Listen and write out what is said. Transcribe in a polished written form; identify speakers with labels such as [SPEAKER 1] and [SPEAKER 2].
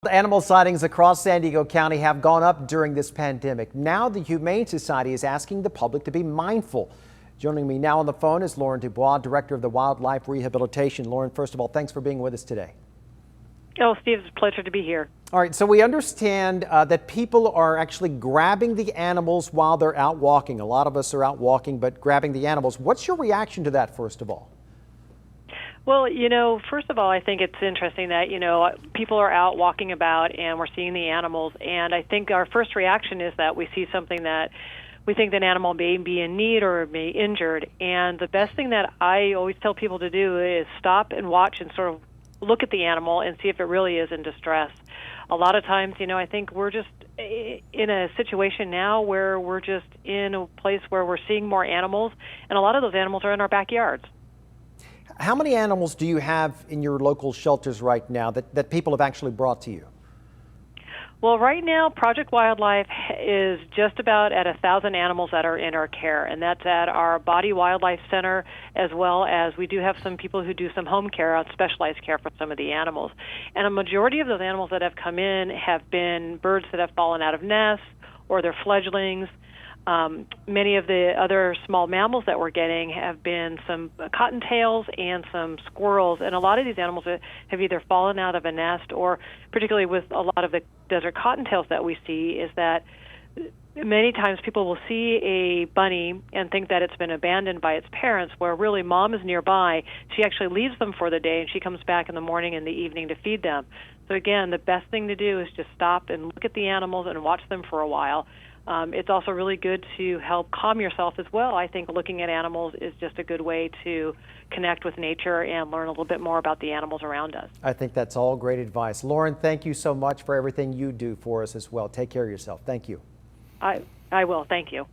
[SPEAKER 1] Animal sightings across San Diego County have gone up during this pandemic. Now the Humane Society is asking the public to be mindful. Joining me now on the phone is Lauren Dubois, Director of the Wildlife Rehabilitation. Lauren, first of all, thanks for being with us today.
[SPEAKER 2] Oh, Steve, it's a pleasure to be here.
[SPEAKER 1] All right, so we understand that people are actually grabbing the animals while they're out walking. A lot of us are out walking, but grabbing the animals. What's your reaction to that, first of all?
[SPEAKER 2] Well, first of all, I think it's interesting that, people are out walking about and we're seeing the animals. And I think our first reaction is that we see something that we think an animal may be in need or may be injured. And the best thing that I always tell people to do is stop and watch and sort of look at the animal and see if it really is in distress. A lot of times, I think we're just in a situation now where we're just in a place where we're seeing more animals, and a lot of those animals are in our backyards.
[SPEAKER 1] How many animals do you have in your local shelters right now that people have actually brought to you?
[SPEAKER 2] Well, right now, Project Wildlife is just about at 1,000 animals that are in our care, and that's at our Body Wildlife Center, as well as we do have some people who do some home care, specialized care for some of the animals. And a majority of those animals that have come in have been birds that have fallen out of nests or their fledglings. Many of the other small mammals that we're getting have been some cottontails and some squirrels, and a lot of these animals have either fallen out of a nest, or particularly with a lot of the desert cottontails that we see, is that many times people will see a bunny and think that it's been abandoned by its parents, where really mom is nearby. She actually leaves them for the day, and she comes back in the morning and the evening to feed them. So again, the best thing to do is just stop and look at the animals and watch them for a while. It's also really good to help calm yourself as well. I think looking at animals is just a good way to connect with nature and learn a little bit more about the animals around us.
[SPEAKER 1] I think that's all great advice. Lauren, thank you so much for everything you do for us as well. Take care of yourself. Thank you.
[SPEAKER 2] I will. Thank you.